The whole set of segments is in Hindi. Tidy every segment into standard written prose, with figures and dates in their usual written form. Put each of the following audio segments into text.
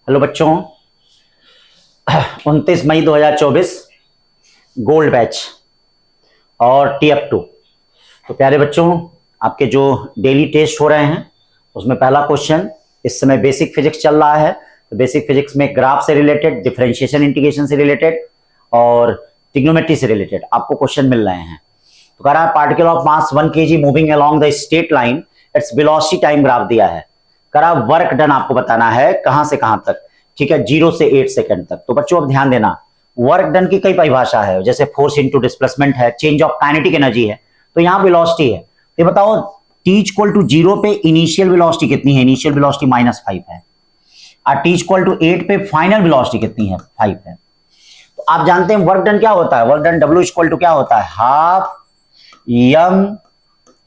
हेलो बच्चों, 29 मई 2024 गोल्ड बैच और TF2। तो प्यारे बच्चों, आपके जो डेली टेस्ट हो रहे हैं उसमें पहला क्वेश्चन इस समय बेसिक फिजिक्स चल रहा है। तो बेसिक फिजिक्स में ग्राफ से रिलेटेड, डिफरेंशिएशन इंटीग्रेशन से रिलेटेड और ट्रिग्नोमेट्री से रिलेटेड आपको क्वेश्चन मिल रहे हैं। तो कह रहा है particle of mass 1 kg moving along the straight line, its velocity time graph दिया है। कह रहा वर्क डन आपको बताना है कहां से कहां तक, ठीक है, 0 से 8 सेकंड तक। तो बच्चों अब ध्यान देना, वर्क डन की कई परिभाषा है, जैसे फोर्स इनटू डिस्प्लेसमेंट है, चेंज ऑफ काइनेटिक एनर्जी है, तो यहां वेलोसिटी है। तो बताओ t इक्वल टू 0 पे इनिशियल वेलोसिटी कितनी है? इनिशियल वेलोसिटी -5 है। और t इक्वल टू 8 पे फाइनल वेलोसिटी कितनी है? 5 है। तो आप जानते हैं वर्क डन क्या होता है? Work done W equal to क्या होता है? हाफ m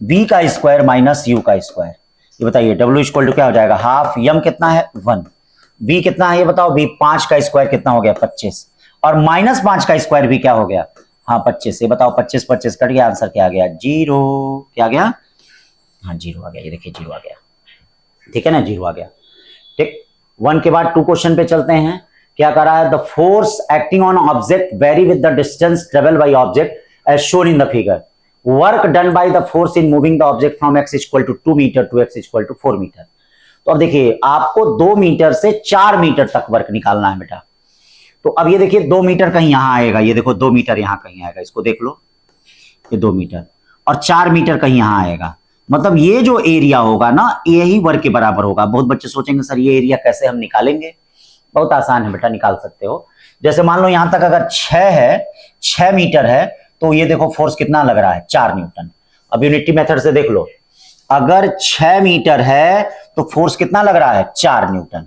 v का स्क्वायर माइनस u का स्क्वायर। ये बताइए W इक्वल टू क्या हो जाएगा? हाफ m कितना है? 1। v कितना है ये बताओ? v 5 का स्क्वायर कितना हो गया? 25। और -5 का स्क्वायर भी क्या हो गया? हाँ 25। ये बताओ 25 25 कट गया, आंसर क्या आ गया? 0। क्या आ गया? हाँ 0 आ गया। ये देखिए 0 आ गया, ठीक है ना, 0 आ गया। ठीक, 1 के बाद 2 क्वेश्चन पे चलते हैं। क्या कर रहा है? The force acting on object vary with the distance travel by object as shown in the figure. Work done by the force in moving the object from x equal to 2 metre to x equal to 4 metre. तो अब देखिए आपको 2 मीटर से 4 मीटर तक वर्क निकालना है बेटा। तो अब ये देखिए 2 मीटर कहीं यहां आएगा, ये देखो 2 मीटर यहां कहीं आएगा, इसको देख लो, ये 2 मीटर, और 4 मीटर कहीं यहां आएगा। मतलब ये जो एरिया होगा ना, यही वर्क के बराबर होगा। बहुत बच्चे सोचेंगे सर ये एरिया कैसे हम निकालेंगे? बहुत आसान है बेटा, निकाल सकते हो। जैसे मान लो यहां तक अगर 6 है, 6 मीटर है, तो ये देखो फोर्स कितना लग रहा है? 4 न्यूटन। अब यूनिटी मेथड से देख लो, अगर 6 मीटर है तो फोर्स कितना लग रहा है? 4 न्यूटन।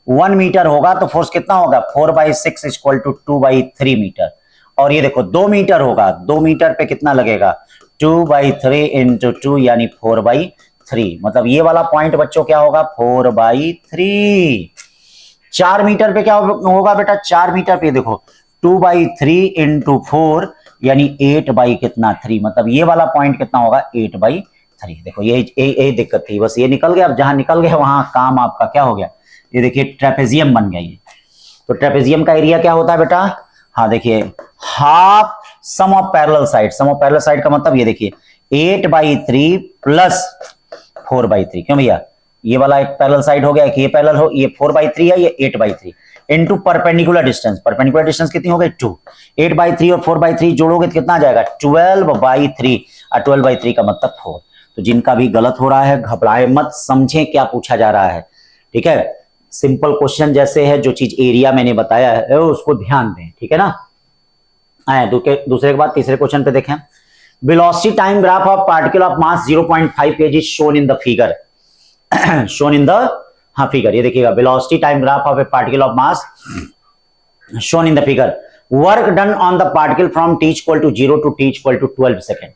1 मीटर होगा तो फोर्स कितना होगा? 4/6 इक्वल टू 2/3 मीटर। और ये देखो 2 मीटर होगा, 2 मीटर पे कितना लगेगा? 2/3 इंटू 2 यानी 4/3। मतलब ये वाला पॉइंट बच्चों क्या होगा? 4/3। 4 मीटर पे क्या होगा बेटा? 4 मीटर पे देखो 2/3 इंटू 4 यानी 8/3। मतलब ये वाला पॉइंट कितना होगा? 8/3। देखो ये दिक्कत थी, बस ये निकल गया। अब जहां निकल गया वहां काम आपका क्या हो गया? ये देखिए ट्रेपेजियम बन गया ये। तो ट्रेपेजियम का एरिया क्या होता है बेटा? हाँ देखिए half sum of parallel side. Sum of parallel side का मतलब ये देखिए 8/3 प्लस 4/3। क्यों भैया? ये वाला एक पैरेलल साइड हो गया कि ये पैरेलल हो, ये 4/3 है, ये 8/3 into perpendicular distance. Perpendicular distance कितनी हो गई? 2। 8/3 और 4/3 जोड़ोगे तो कितना आ जाएगा? 12/3। और 12/3 का मतलब 4। तो जिनका भी गलत हो रहा है घबराए मत, समझें क्या पूछा जा रहा है, ठीक है। सिंपल क्वेश्चन जैसे है, जो चीज एरिया मैंने बताया है उसको ध्यान दें, ठीक है ना। आए दूसरे के बाद तीसरे क्वेश्चन पे देखें। Velocity time graph of particle of mass 0.5 kg shown in the figure. Shown in the, हाँ फिगर, ये देखिएगा velocity time graph of a particle of mass shown in the figure. Work done on the particle from t equal to 0 to t equal to 12 second.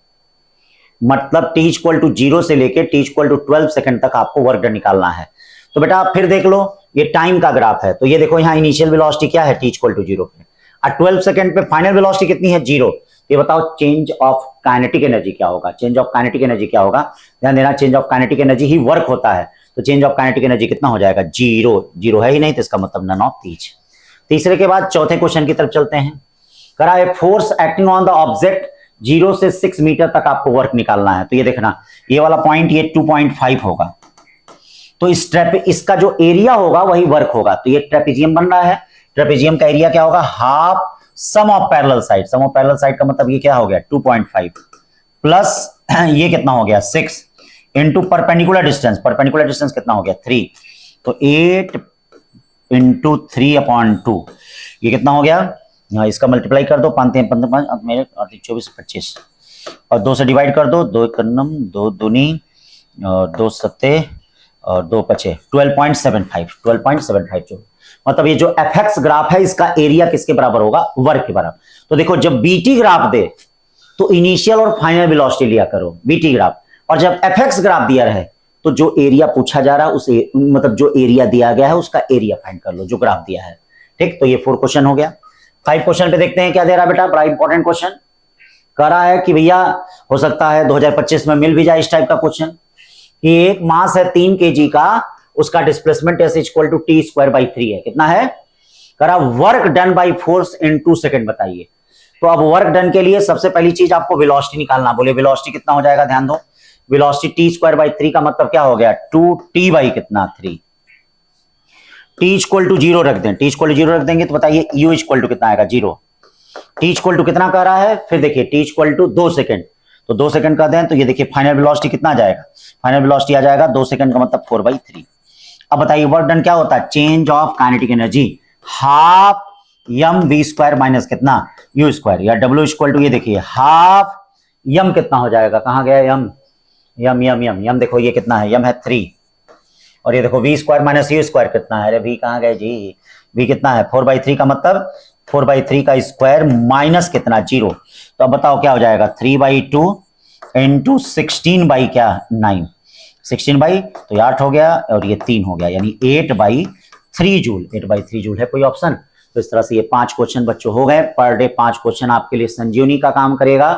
मतलब t इक्वल टू 0 से लेके t इक्वल टू 12 सेकेंड तक आपको वर्क डन निकालना है। तो बेटा आप फिर देख लो, ये टाइम का ग्राफ है, तो ये देखो यहाँ इनिशियल वेलोसिटी क्या है? t इक्वल टू 0 पे, और 12 सेकंड पे फाइनल वेलोसिटी कितनी है? 0। ये बताओ चेंज ऑफ काइनेटिक एनर्जी क्या होगा? चेंज ऑफ काइनेटिक एनर्जी क्या होगा? ध्यान देना, change of kinetic energy he work होता है। तो चेंज ऑफ काइनेटिक एनर्जी कितना हो जाएगा? 0। 0 है ही नहीं, तो इसका मतलब नन ऑफ दीज। तीसरे के बाद चौथे क्वेश्चन की तरफ चलते हैं। करा है force acting on the object 0 से 6 मीटर तक आपको वर्क निकालना है। तो ये देखना, ये वाला पॉइंट ये 2.5 होगा, तो इसका जो एरिया होगा वही वर्क होगा। तो ये ट्रेपेजियम बन रहा है, ट्रेपेजियम का एरिया क्या होगा? Half sum of parallel side. Sum of parallel side का मतलब ये क्या हो गया? 2.5 प्लस ये कितना हो गया? 6 into perpendicular distance. Perpendicular distance कितना हो गया? 3। तो 8 इंटू 3/2 ये कितना हो गया? इसका मल्टीप्लाई कर दो, 5 5 मेरे 24 25 और 2 से डिवाइड कर दो, 2 कन्नम 2 दूनी और 2 सत्ते और 2 पचे 12.75 जो मतलब ये जो एफएक्स ग्राफ है इसका एरिया किसके बराबर होगा? वर्क के बराबर। तो देखो जब बीटी ग्राफ दे तो इनिशियल और फाइनल वेलोसिटी लिया करो बीटी ग्राफ, और जब एफएक्स ग्राफ दिया रहे तो जो एरिया पूछा जा रहा है उस मतलब जो एरिया दिया गया है उसका एरिया फाइंड कर लो जो ग्राफ दिया है। ठीक, तो ये 4 क्वेश्चन हो गया। 5 क्वेश्चन पे देखते हैं क्या दे रहा है बेटा। बड़ा इंपॉर्टेंट क्वेश्चन कह रहा है कि भैया हो सकता है 2025 में मिल भी जाए इस टाइप का क्वेश्चन कि एक मास है 3 kg का उसका displacement s equal to t square by 3 है। कितना है? करा work done by force in 2 second बताइए। तो अब वर्क डन के लिए सबसे पहली चीज आपको वेलोसिटी निकालना। बोले वेलोसिटी कितना हो जाएगा? ध्यान दो, वेलोसिटी टी स्क्वायर बाई 3 का मतलब क्या हो गया? 2t बाई कितना? 3। टी इक्वल टू 0 रख दें, टी इक्वल टू 0 रख देंगे तो बताइए यू इक्वल टू कितना आएगा? 0। टी इक्वल टू कितना कह रहा है? फिर देखिए टी इक्वल टू 2 सेकेंड, तो 2 सेकंड कर दें तो ये देखिए फाइनल वेलोसिटी कितना आ जाएगा? फाइनल वेलोसिटी आ जाएगा 2 सेकंड का मतलब 4/3। अब बताइए वर्क डन क्या होता है? Change of kinetic energy half Yama we square minus कितना? यू स्क्वायर, या डब्ल्यू इक्वल टू ये देखिए हाफ यम कितना हो जाएगा? कहां गया यम? यम यम यम यम देखो ये कितना है? यम है 3, और ये देखो v square minus u square कितना है? अरे वी कहां गए जी? वी कितना है? 4/3 का मतलब 4/3 का स्क्वायर माइनस कितना? 0। तो अब बताओ क्या हो जाएगा? 3/2 इंटू 16 बाई क्या? 9। 16 बाई तो ये 8 हो गया और ये 3 हो गया, यानी 8/3 जूल। 8/3 जूल है कोई ऑप्शन? तो इस तरह से ये 5 क्वेश्चन बच्चों हो गए। पर डे 5 क्वेश्चन आपके लिए संजीवनी का काम करेगा,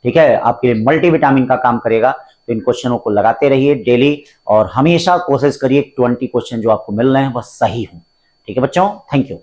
ठीक है, आपके लिए मल्टीविटामिन का काम करेगा। तो इन क्वेश्चनों को लगाते रहिए डेली, और हमेशा कोशिश करिए 20 क्वेश्चन जो आपको मिल रहे हैं वह सही हो। ठीक है बच्चों, थैंक यू।